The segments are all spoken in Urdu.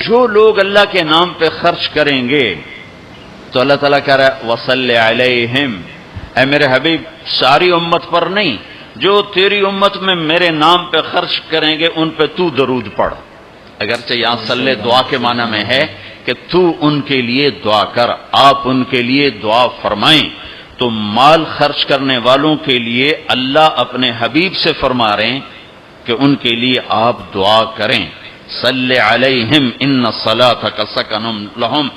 جو لوگ اللہ کے نام پہ خرچ کریں گے تو اللہ تعالیٰ کہہ رہا ہے وصلی علیہم، اے میرے حبیب ساری امت پر نہیں، جو تیری امت میں میرے نام پہ خرچ کریں گے ان پہ تو درود پڑھ۔ اگرچہ یہاں صلی دعا کے معنی میں ہے کہ تو ان کے لیے دعا کر، آپ ان کے لیے دعا فرمائیں۔ تو مال خرچ کرنے والوں کے لیے اللہ اپنے حبیب سے فرما رہے ہیں کہ ان کے لیے آپ دعا کریں۔ صلی علیہم ان صلاتک سکن لہم،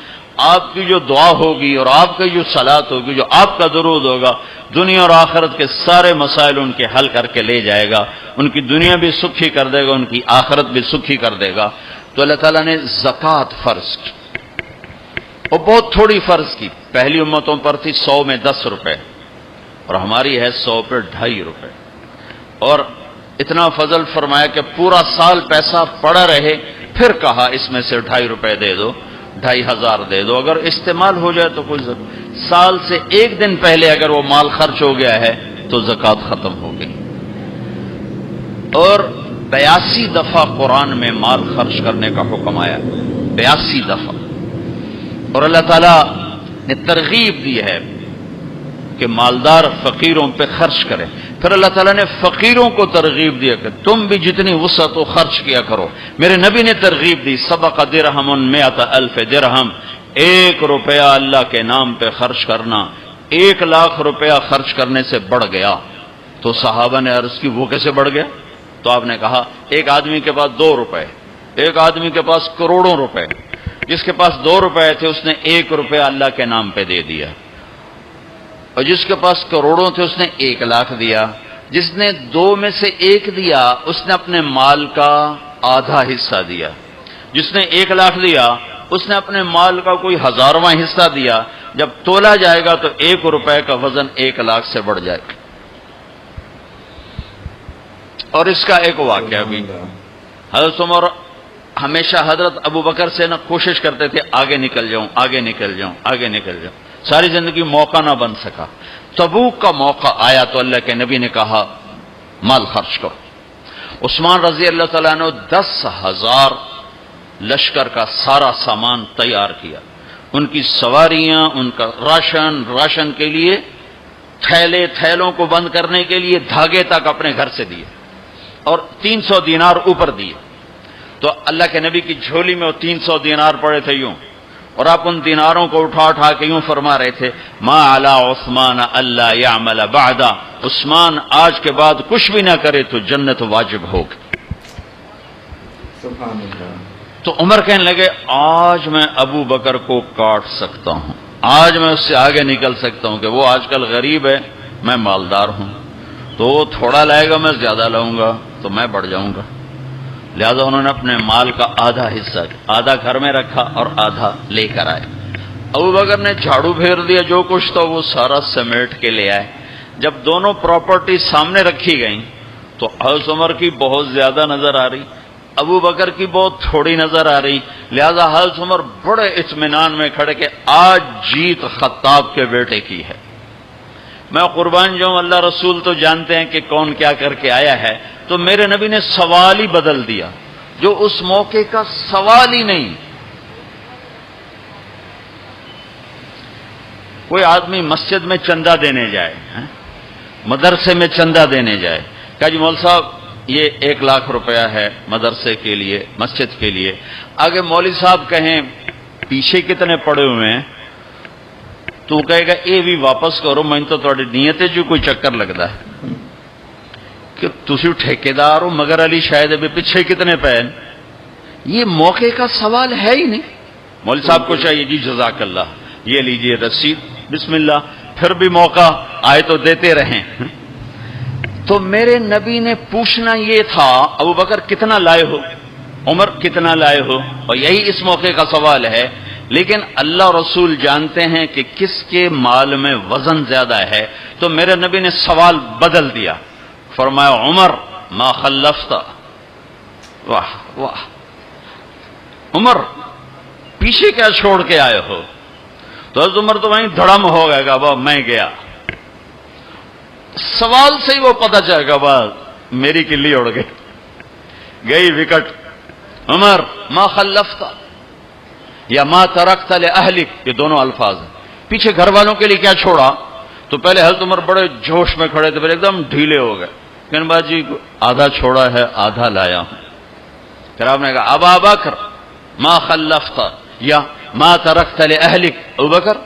آپ کی جو دعا ہوگی اور آپ کی جو صلات ہوگی، جو آپ کا درود ہوگا، دنیا اور آخرت کے سارے مسائل ان کے حل کر کے لے جائے گا، ان کی دنیا بھی سکھی کر دے گا، ان کی آخرت بھی سکھی کر دے گا۔ تو اللہ تعالیٰ نے زکوٰۃ فرض کی اور بہت تھوڑی فرض کی۔ پہلی امتوں پر تھی 100 میں 10 روپے اور ہماری ہے 100 پہ 2.5 روپے، اور اتنا فضل فرمایا کہ پورا سال پیسہ پڑا رہے، پھر کہا اس میں سے 2.5 روپے دے دو، 2,500 دے دو، اگر استعمال ہو جائے تو کوئی سال سے ایک دن پہلے اگر وہ مال خرچ ہو گیا ہے تو زکوٰۃ ختم ہو گئی۔ اور 82 دفعہ قرآن میں مال خرچ کرنے کا حکم آیا، 82 دفعہ، اور اللہ تعالیٰ نے ترغیب دی ہے کہ مالدار فقیروں پہ خرچ کرے۔ پھر اللہ تعالیٰ نے فقیروں کو ترغیب دیا کہ تم بھی جتنی وسعت ہو خرچ کیا کرو۔ میرے نبی نے ترغیب دی سبق درہم 100,000 درہم، 1 روپیہ اللہ کے نام پہ خرچ کرنا 1,00,000 روپیہ خرچ کرنے سے بڑھ گیا۔ تو صحابہ نے عرض کی وہ کیسے بڑھ گیا؟ تو آپ نے کہا ایک آدمی کے پاس 2 روپے، ایک آدمی کے پاس کروڑوں روپے، جس کے پاس 2 روپے تھے اس نے 1 روپیہ اللہ کے نام پہ دے دیا، اور جس کے پاس کروڑوں تھے اس نے 1,00,000 دیا۔ جس نے 2 میں سے 1 دیا اس نے اپنے مال کا آدھا حصہ دیا، جس نے 1,00,000 دیا اس نے اپنے مال کا کوئی 1000واں حصہ دیا۔ جب تولا جائے گا تو 1 روپے کا وزن 1,00,000 سے بڑھ جائے گا۔ اور اس کا ایک واقعہ بھی، حضرت عمر ہمیشہ حضرت ابو بکر سے نہ کوشش کرتے تھے آگے نکل جاؤں، آگے نکل جاؤں، آگے نکل جاؤں، ساری زندگی موقع نہ بن سکا۔ تبوک کا موقع آیا تو اللہ کے نبی نے کہا مال خرچ کرو۔ عثمان رضی اللہ تعالیٰ عنہ 10,000 لشکر کا سارا سامان تیار کیا، ان کی سواریاں، ان کا راشن کے لیے تھیلوں کو بند کرنے کے لیے دھاگے تک اپنے گھر سے دیے، اور 300 دینار اوپر دیے۔ تو اللہ کے نبی کی جھولی میں وہ 300 دینار پڑے تھے یوں، اور آپ ان دیناروں کو اٹھا کے یوں فرما رہے تھے ما علی عثمان اللہ یعمل بعد، عثمان آج کے بعد کچھ بھی نہ کرے تو جنت واجب ہوگی۔ سبحان اللہ۔ تو عمر کہنے لگے آج میں ابو بکر کو کاٹ سکتا ہوں، آج میں اس سے آگے نکل سکتا ہوں کہ وہ آج کل غریب ہے، میں مالدار ہوں، تو وہ تھوڑا لائے گا میں زیادہ لاؤں گا تو میں بڑھ جاؤں گا۔ لہذا انہوں نے اپنے مال کا آدھا حصہ، آدھا گھر میں رکھا اور آدھا لے کر آئے۔ ابو بکر نے جھاڑو پھیر دیا، جو کچھ تھا وہ سارا سمیٹ کے لے آئے۔ جب دونوں پراپرٹی سامنے رکھی گئیں تو حضرت عمر کی بہت زیادہ نظر آ رہی، ابو بکر کی بہت تھوڑی نظر آ رہی۔ لہذا حضرت عمر بڑے اطمینان میں کھڑے کہ آج جیت خطاب کے بیٹے کی ہے۔ میں قربان جاؤں، اللہ رسول تو جانتے ہیں کہ کون کیا کر کے آیا ہے، تو میرے نبی نے سوال ہی بدل دیا جو اس موقع کا سوال ہی نہیں۔ کوئی آدمی مسجد میں چندہ دینے جائے، مدرسے میں چندہ دینے جائے، کہا جی مول صاحب یہ 1,00,000 روپیہ ہے مدرسے کے لیے، مسجد کے لیے۔ آگے مولوی صاحب کہیں پیچھے کتنے پڑے ہوئے ہیں، تو کہے گا اے بھی واپس کرو، میں تو تھوڑی نیت ہے جو کوئی چکر لگتا ہے کہ تسی ٹھیکیدار ہو، مگر علی شاید ابھی پیچھے کتنے پے ہیں۔ یہ موقع کا سوال ہے ہی نہیں۔ مولوی صاحب کو چاہیے جی جزاک اللہ، یہ لیجئے رسید، بسم اللہ، پھر بھی موقع آئے تو دیتے رہیں۔ تو میرے نبی نے پوچھنا یہ تھا ابو بکر کتنا لائے ہو، عمر کتنا لائے ہو، اور یہی اس موقع کا سوال ہے۔ لیکن اللہ رسول جانتے ہیں کہ کس کے مال میں وزن زیادہ ہے، تو میرے نبی نے سوال بدل دیا، فرمایا عمر ما خلفت، واہ واہ عمر پیچھے کیا چھوڑ کے آئے ہو۔ تو حضرت عمر تو وہیں دھڑم ہو گئے گا، وہ میں گیا۔ سوال سے ہی وہ پتہ چل گا بات میری کلی اڑ گئی وکٹ. عمر ما خلفت یا ما ترکت لأہلک، یہ دونوں الفاظ ہیں. پیچھے گھر والوں کے لیے کیا چھوڑا؟ تو پہلے حضرت عمر بڑے جوش میں کھڑے تھے، پھر ایک دم ڈھیلے ہو گئے. کہنے بعد جی آدھا چھوڑا ہے آدھا لایا ہوں. پھر آپ نے کہا ابا بکر ما خلفت یا ما ترکت لأہلک، ابو بکر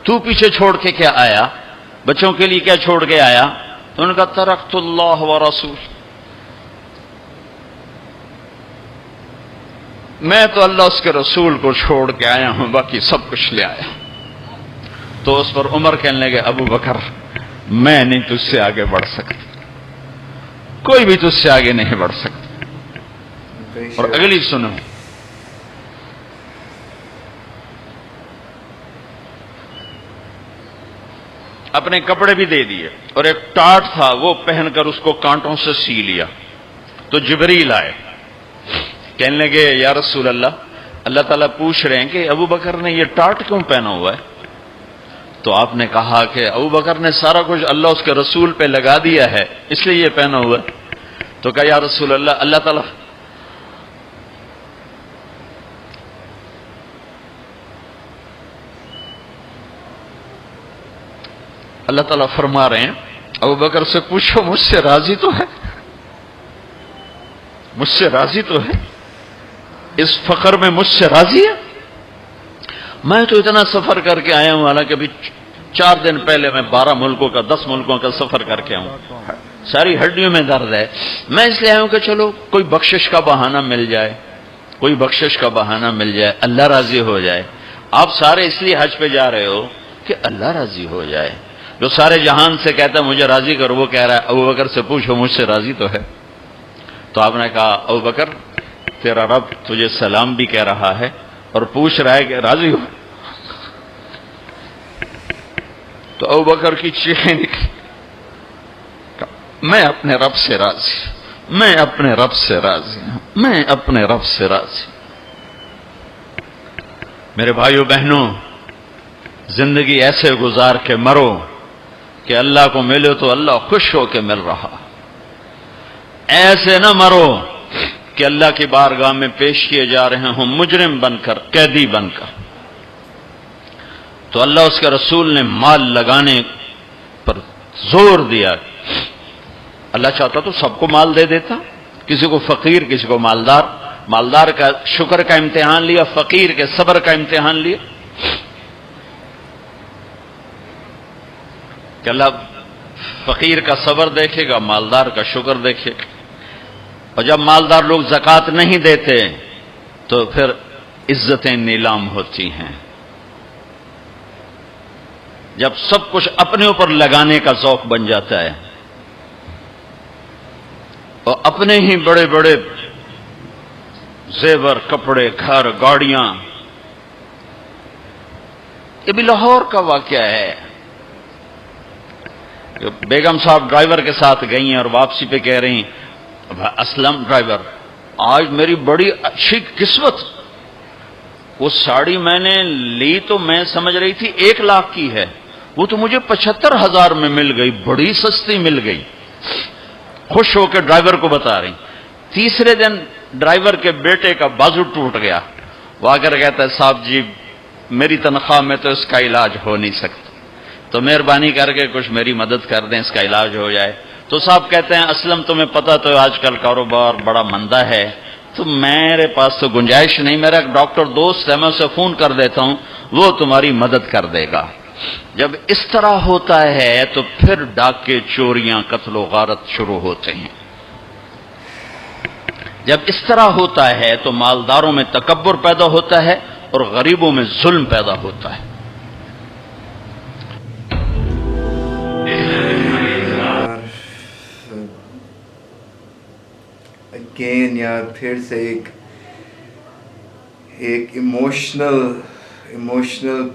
تو پیچھے چھوڑ کے کیا آیا، بچوں کے لیے کیا چھوڑ کے آیا؟ تو انہوں نے کہا ترکت اللہ ورسول، میں تو اللہ اس کے رسول کو چھوڑ کے آیا ہوں، باقی سب کچھ لے آیا. تو اس پر عمر کہنے لگے ابو بکر میں نہیں تجھ سے آگے بڑھ سکتا، کوئی بھی تجھ سے آگے نہیں بڑھ سکتا. اور اگلی سنو، اپنے کپڑے بھی دے دیے اور ایک ٹاٹ تھا وہ پہن کر اس کو کانٹوں سے سی لیا. تو جبریل آئے، کہنے لگے یا رسول اللہ، اللہ تعالیٰ پوچھ رہے ہیں کہ ابو بکر نے یہ ٹاٹ کیوں پہنا ہوا ہے؟ تو آپ نے کہا کہ ابو بکر نے سارا کچھ اللہ اس کے رسول پہ لگا دیا ہے اس لیے یہ پہنا ہوا ہے. تو کہا یا رسول اللہ، اللہ تعالیٰ فرما رہے ہیں ابو بکر سے پوچھو مجھ سے راضی تو ہے، مجھ سے راضی تو ہے، اس فخر میں مجھ سے راضی ہے؟ میں تو اتنا سفر کر کے آیا ہوں، حالانکہ ابھی 4 دن پہلے میں 12 ملکوں کا 10 ملکوں کا سفر کر کے ہوں، ساری ہڈیوں میں درد ہے. میں اس لیے آیا ہوں کہ چلو کوئی بخشش کا بہانہ مل جائے، کوئی بخشش کا بہانہ مل جائے، اللہ راضی ہو جائے. آپ سارے اس لیے حج پہ جا رہے ہو کہ اللہ راضی ہو جائے. جو سارے جہان سے کہتا ہے مجھے راضی کرو، وہ کہہ رہا ہے ابو بکر سے پوچھو مجھ سے راضی تو ہے. تو آپ نے کہا ابو بکر تیرا رب تجھے سلام بھی کہہ رہا ہے اور پوچھ رہا ہے کہ راضی ہو. تو ابو بکر کی چیخیں نکلی، میں اپنے رب سے راضی، میں اپنے رب سے راضی ہوں، میں اپنے رب سے راضی. میرے بھائیوں بہنوں، زندگی ایسے گزار کے مرو کہ اللہ کو ملے تو اللہ خوش ہو کے مل رہا، ایسے نہ مرو کہ اللہ کی بارگاہ میں پیش کیے جا رہے ہوں مجرم بن کر، قیدی بن کر. تو اللہ اس کے رسول نے مال لگانے پر زور دیا. اللہ چاہتا تو سب کو مال دے دیتا، کسی کو فقیر کسی کو مالدار. مالدار کا شکر کا امتحان لیا، فقیر کے صبر کا امتحان لیا. کہ اللہ فقیر کا صبر دیکھے گا، مالدار کا شکر دیکھے گا. اور جب مالدار لوگ زکوٰۃ نہیں دیتے تو پھر عزتیں نیلام ہوتی ہیں. جب سب کچھ اپنے اوپر لگانے کا ذوق بن جاتا ہے اور اپنے ہی بڑے بڑے زیور، کپڑے، گھر، گاڑیاں. یہ بھی لاہور کا واقعہ ہے. بیگم صاحب ڈرائیور کے ساتھ گئی ہیں اور واپسی پہ کہہ رہی ہیں اسلم ڈرائیور آج میری بڑی اچھی قسمت، وہ ساڑی میں نے لی تو میں سمجھ رہی تھی 1 لاکھ کی ہے، وہ تو مجھے 75,000 میں مل گئی، بڑی سستی مل گئی. خوش ہو کے ڈرائیور کو بتا رہی. تیسرے دن ڈرائیور کے بیٹے کا بازو ٹوٹ گیا. وہ آ کر کہتا ہے صاحب جی میری تنخواہ میں تو اس کا علاج ہو نہیں سکتا، تو مہربانی کر کے کچھ میری مدد کر دیں، اس کا علاج ہو جائے. تو صاحب کہتے ہیں اسلم تمہیں پتہ تو آج کل کاروبار بڑا مندہ ہے، تو میرے پاس تو گنجائش نہیں، میرا ایک ڈاکٹر دوست ہے میں اسے فون کر دیتا ہوں، وہ تمہاری مدد کر دے گا. جب اس طرح ہوتا ہے تو پھر ڈاکے، چوریاں، قتل و غارت شروع ہوتے ہیں. جب اس طرح ہوتا ہے تو مالداروں میں تکبر پیدا ہوتا ہے اور غریبوں میں ظلم پیدا ہوتا ہے. اگین یار پھر سے ایک ایموشنل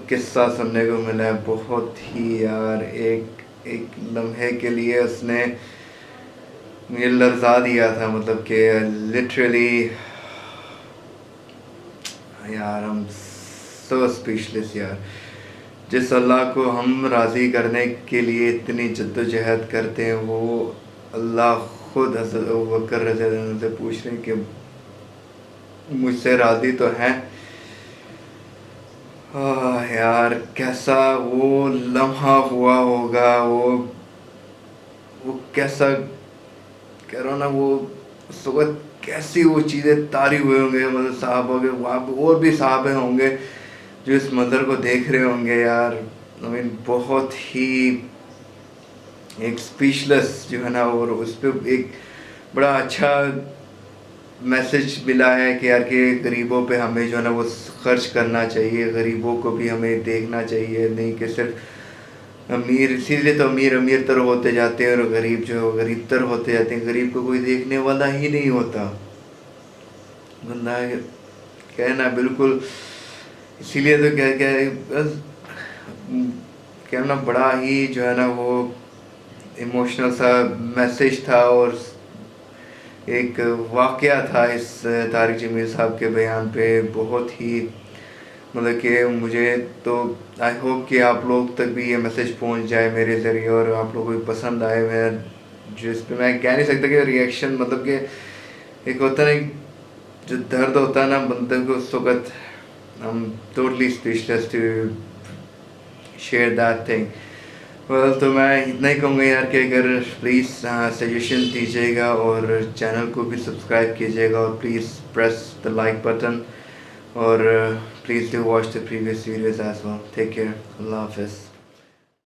قصہ سننے کو ملا ہے. بہت ہی یار ایک لمحے کے لیے اس نے مجھے لرزا دیا تھا. مطلب کہ لٹرلی یار ہم سو اسپیچلیس یار. جس اللہ کو ہم راضی کرنے کے لیے اتنی جد و جہد کرتے ہیں، وہ اللہ خود حضرت ابوبکر رضی اللہ عنہ سے پوچھ رہے ہیں کہ مجھ سے راضی تو ہیں؟ یار کیسا وہ لمحہ ہوا ہوگا، وہ کیسا کہہ رہا ہوں نا، وہ اس وقت کیسی وہ چیزیں طاری ہوئے ہوں گے، مطلب صحابہ کے وہاں پہ اور بھی صحابہ ہوں گے جو اس منظر کو دیکھ رہے ہوں گے یار. بہت ہی ایک اسپیچلیس جو ہے نا، اور اس پہ ایک بڑا اچھا میسج ملا ہے کہ یار کہ غریبوں پہ ہمیں جو ہے نا وہ خرچ کرنا چاہیے، غریبوں کو بھی ہمیں دیکھنا چاہیے، نہیں کہ صرف امیر. اسی لیے تو امیر تر ہوتے جاتے ہیں اور غریب جو ہے غریب تر ہوتے جاتے ہیں. غریب کو کوئی دیکھنے والا ہی نہیں ہوتا بندہ کہنا بالکل. اسی لیے تو کہنا بڑا ہی جو ہے نا وہ ایموشنل سا میسیج تھا اور ایک واقعہ تھا اس طارق جمیل صاحب کے بیان پہ. بہت ہی مطلب کہ مجھے تو آئی ہوپ کہ آپ لوگ تک بھی یہ میسیج پہنچ جائے میرے ذریعے اور آپ لوگوں کو پسند آئے. میں جس پہ میں کہہ نہیں سکتا کہ ریئیکشن، مطلب کہ ایک ہوتا ہے جو درد ہوتا ہے نا بندے کو، اس وقت I'm totally speechless to share that thing. تو میں اتنا ہی کہوں گا یار کہ اگر پلیز سجیشن دیجیے گا اور چینل کو بھی سبسکرائب کیجیے گا اور please press the like button اور please do watch the previous videos as well. Take care. اللہ حافظ.